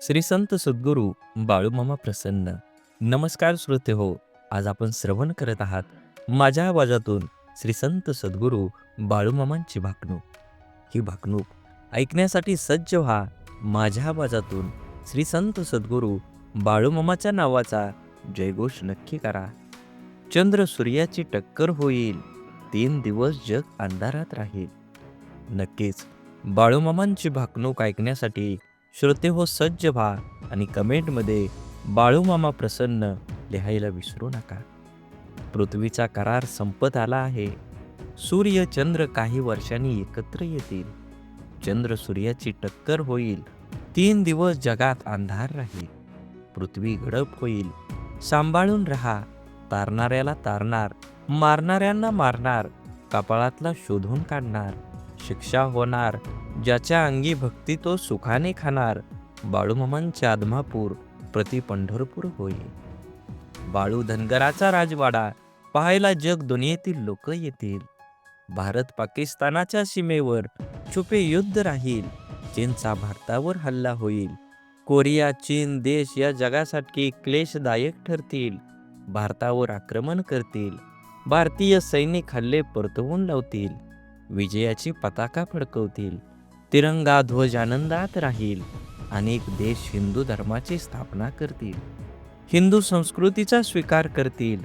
श्री संत सद्गुरू बाळूमामा प्रसन्न. नमस्कार श्रोते हो. आज आपण श्रवण करत आहात माझ्या आवाजातून श्री संत सद्गुरू बाळूमामांची भाकणूक. ही भाकणूक ऐकण्यासाठी सज्ज व्हा. माझ्या आवाजातून श्री संत सद्गुरू बाळूमामाच्या नावाचा जयघोष नक्की करा. चंद्र सूर्याची टक्कर होईल, 3 दिवस जग अंधारात राहील. नक्कीच बाळूमामांची भाकणूक ऐकण्यासाठी श्रोते हो सज्ज व्हा आणि कमेंटमध्ये बाळूमामा प्रसन्न लिहायला विसरू नका. पृथ्वीचा करार संपत आला आहे. सूर्य चंद्र काही वर्षांनी एकत्र येतील. चंद्र सूर्याची टक्कर होईल, 3 दिवस जगात अंधार राहील. पृथ्वी गडप होईल, सांभाळून राहा. तारणाऱ्याला तारणार, मारणाऱ्यांना मारणार, कपाळातला शोधून काढणार. शिक्षा होणार, ज्याच्या अंगी भक्ती तो सुखाने खाणार. बाळूमामांच्या आदमापूर प्रति पंढरपूर होईल. बाळू धनगराचा राजवाडा पाहायला जग दुनियेतील लोक येतील. भारत पाकिस्तानाच्या सीमेवर छुपे युद्ध राहील. चीनचा भारतावर हल्ला होईल. कोरिया चीन देश या जगासाठी क्लेशदायक ठरतील. भारतावर आक्रमण करतील. भारतीय सैनिक हल्ले परतवून लावतील. विजयाची पताका फडकवतील. तिरंगा ध्वज आनंदात राहील. अनेक देश हिंदू धर्माची स्थापना करतील. हिंदू संस्कृतीचा स्वीकार करतील.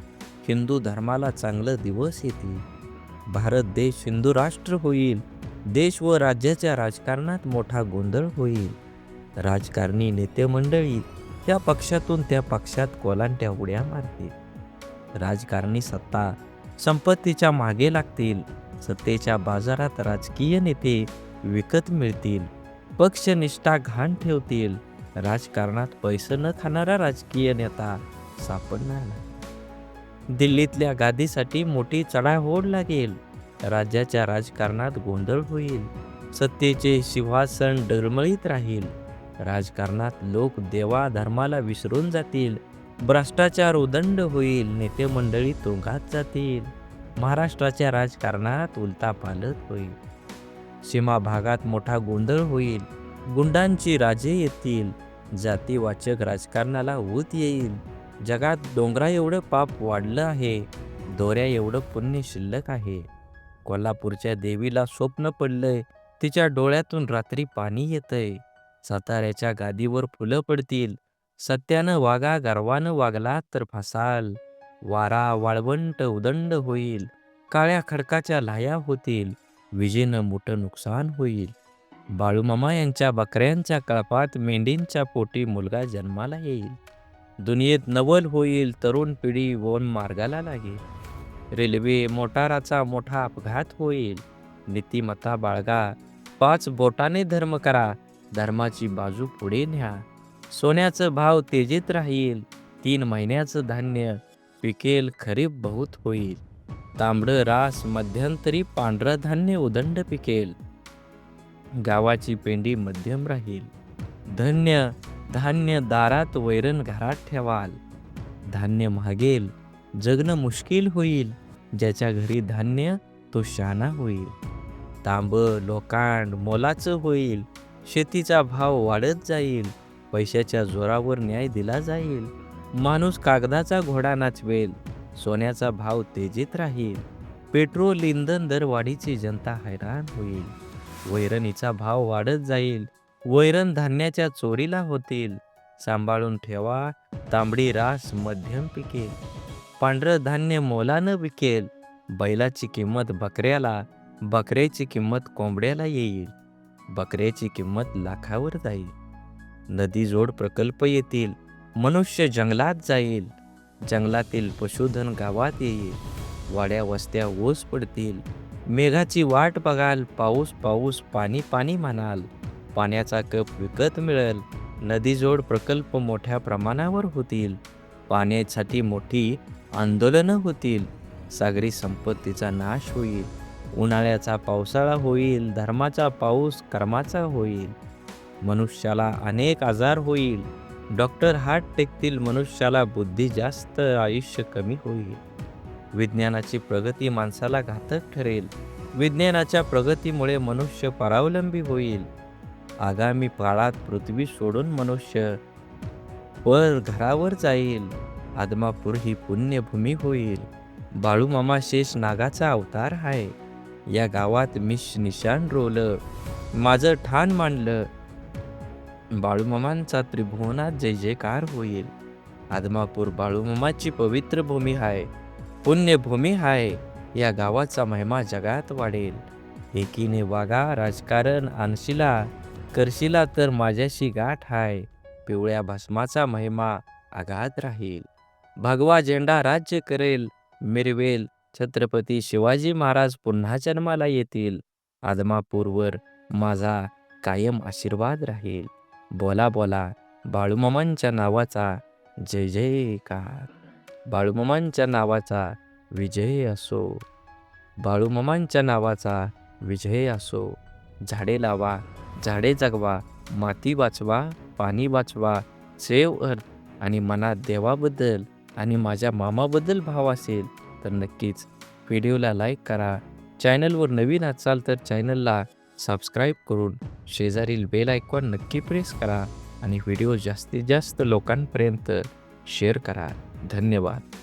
हिंदू धर्माला चांगलं दिवस येतील. भारत देश हिंदू राष्ट्र होईल. देश व राज्याच्या राजकारणात मोठा गोंधळ होईल. राजकारणी नेते मंडळी या पक्षातून त्या पक्षात कोलांट्या उड्या मारतील. राजकारणी सत्ता संपत्तीच्या मागे लागतील. सत्तेच्या बाजारात राजकीय नेते विकत मिळतील. पक्षनिष्ठा घाण ठेवतील. राजकारणात पैसे न खाणारा राजकीय नेता सापडणार नाही. दिल्लीतल्या गादीसाठी मोठी चढाओढ लागेल. राज्याच्या राजकारणात गोंधळ होईल. सत्तेचे सिंहासन डळमळीत राहील. राजकारणात लोक देवा धर्माला विसरून जातील. भ्रष्टाचार उदंड होईल. नेते मंडळी तुरुंगात जातील. महाराष्ट्राच्या राजकारणात उलथापालथ होईल. सीमा भागात मोठा गोंधळ होईल. गुंडांची राजे येतील. जातीवाचक राजकारणाला ऊत येईल. जगात डोंगरा एवढं पाप वाढलं आहे. दोऱ्या एवढं पुण्य शिल्लक आहे. कोल्हापूरच्या देवीला स्वप्न पडलंय. तिच्या डोळ्यातून रात्री पाणी येतंय. साताऱ्याच्या गादीवर फुलं पडतील. सत्यानं वागा, गर्वानं वागलात तर फसाल. वारा वाळवंट उदंड होईल. काळ्या खडकाच्या लाया होतील. विजेनं मोठं नुकसान होईल. बाळूमामा यांच्या बकऱ्यांच्या कळपात मेंढींच्या पोटी मुलगा जन्माला येईल. दुनियेत नवल होईल. तरुण पिढी वन मार्गाला लागेल. रेल्वे मोटाराचा मोठा अपघात होईल. नीतिमत्ता बाळगा. 5 बोटाने धर्म करा. धर्माची बाजू पुढे न्या. सोन्याचं भाव तेजीत राहील. 3 महिन्याचं धान्य पिकेल. खरीप बहुत होईल. तांबडं रास मध्यंतरी पांढरं धान्य उदंड पिकेल. गावाची पेंडी मध्यम राहील. धन्य धान्य दारात, वैरण घरात ठेवाल. धान्य महागेल. जगणं मुश्किल होईल. ज्याच्या घरी धान्य तो शहाणा होईल. तांब लोकांड मोलाचं होईल. शेतीचा भाव वाढत जाईल. पैशाच्या जोरावर न्याय दिला जाईल. माणूस कागदाचा घोडा नाचवेल. सोन्याचा भाव तेजीत राहील. पेट्रोल इंधन दरवाढीची जनता हैराण होईल. वैरणीचा भाव वाढत जाईल. वैरण धान्याच्या चोरीला होतील. सांभाळून ठेवा. तांबडी रास मध्यम पिकेल. पांढरं धान्य मोलानं विकेल. बैलाची किंमत बकऱ्याला, बकऱ्याची किंमत कोंबड्याला येईल. बकऱ्याची किंमत लाखावर जाईल. नदी जोड प्रकल्प येतील. मनुष्य जंगलात जाईल. जंगलातील पशुधन गावात येईल. वाड्या वस्त्या ओस पडतील. मेघाची वाट बघाल. पाऊस पाऊस पाणी पाणी म्हणाल. पाण्याचा कप विकत मिळेल. नदीजोड प्रकल्प मोठ्या प्रमाणावर होतील. पाण्यासाठी मोठी आंदोलनं होतील. सागरी संपत्तीचा नाश होईल. उन्हाळ्याचा पावसाळा होईल. धर्माचा पाऊस कर्माचा होईल. मनुष्याला अनेक आजार होईल. डॉक्टर हात टेकतील. मनुष्याला बुद्धी जास्त, आयुष्य कमी होईल. विज्ञानाची प्रगती माणसाला घातक ठरेल. विज्ञानाच्या प्रगतीमुळे मनुष्य परावलंबी होईल. आगामी काळात पृथ्वी सोडून मनुष्य पर घरावर जाईल. आदमापूर ही पुण्यभूमी होईल. बाळूमामा शेष नागाचा अवतार आहे. या गावात मी निशाण रोवलं, माझं ठाण मांडलं. बाळूमामांचा त्रिभुवनात जय जयकार होईल. आदमापूर बाळूमामाची पवित्र भूमी आहे, पुण्यभूमी आहे. या गावाचा महिमा जगात वाढेल. एकीने वागा राजकारण आणशिला, करशिला तर माझ्याशी गाठ आहे. पिवळ्या भस्माचा महिमा आगाध राहील. भगवा झेंडा राज्य करेल, मिरवेल. छत्रपती शिवाजी महाराज पुन्हा जन्माला येतील. आदमापूरवर माझा कायम आशीर्वाद राहील. बोला बोला बाळूमामांच्या नावाचा जय जयकार. बाळूमामांच्या नावाचा विजय असो. बाळूमामांच्या नावाचा विजय असो. झाडे लावा, झाडे जगवा, माती वाचवा, पाणी वाचवा. सेव अर्थ आणि मनात देवाबद्दल आणि माझ्या मामाबद्दल भाव असेल तर नक्कीच व्हिडिओला लाईक करा. चॅनलवर नवीन असाल तर चॅनलला सबस्क्राईब करून शेजारील बेल आयकॉन नक्की प्रेस करा आणि व्हिडिओ जास्तीत जास्त लोकांपर्यंत शेअर करा. धन्यवाद.